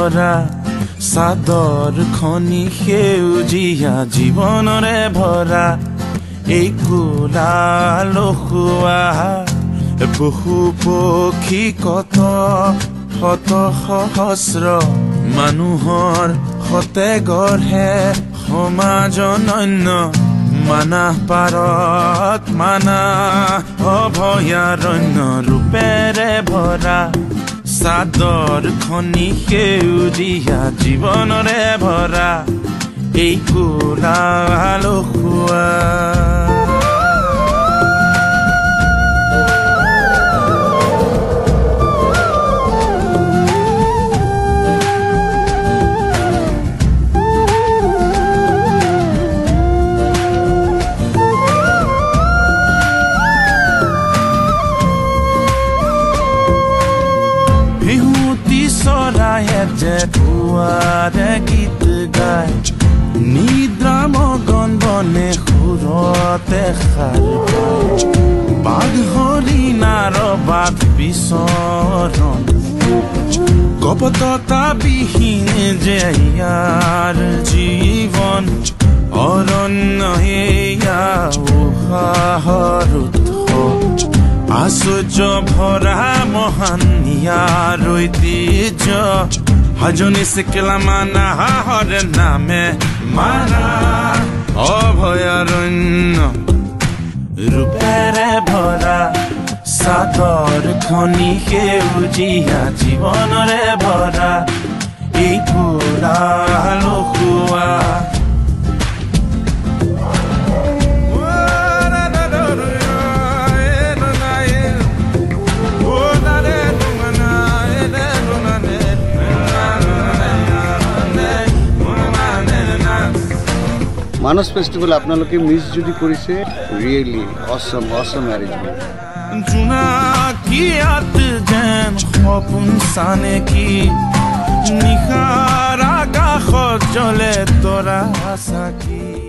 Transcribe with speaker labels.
Speaker 1: ভৰা চাদৰ খনি সেউজীয়া জীৱনৰে ভৰা এই কোলা লখুৱা বহু পক্ষী কত শত সহস্ৰ মানুহৰ সতে গঢ়ে সমাজ অনন্য মানাহ পাৰত মানাহ অভয়াৰণ্য ৰূপেৰে ভৰা চাদৰ খনি সেউজীয়া জীৱনৰে ভৰা এই কোলা লখুৱা জেঠুৱাৰে গীত গায় নিদ্ৰা মগন বনে সুৰতে খাৰ পায় বাঘ হৰিণাৰ বাট বিচৰণ কপটতা বিহীন যে ইয়াৰ জীৱন অৰণ্য এয়া উশাহৰ উৎস আশ্চৰ্য ভৰা মহান ইয়াৰ ঐতিহ্য হাজনি চিকেলা মানাহৰ নামে মানা অভয়াৰণ্য ৰূপেৰে ভৰা চাদৰ খনি সেউজীয়া জীৱনৰে ভৰা এই কোলা লখুৱা
Speaker 2: মানস ফেষ্টিভেল আপোনালোকে মিছ যদি কৰিছে ৰিয়েলি অসম এৰেঞ্জমেণ্ট
Speaker 1: জোনাকিয়াত যেন সপোন চানে কি নিশাৰ আকাশত জ্বলে তৰা চাকি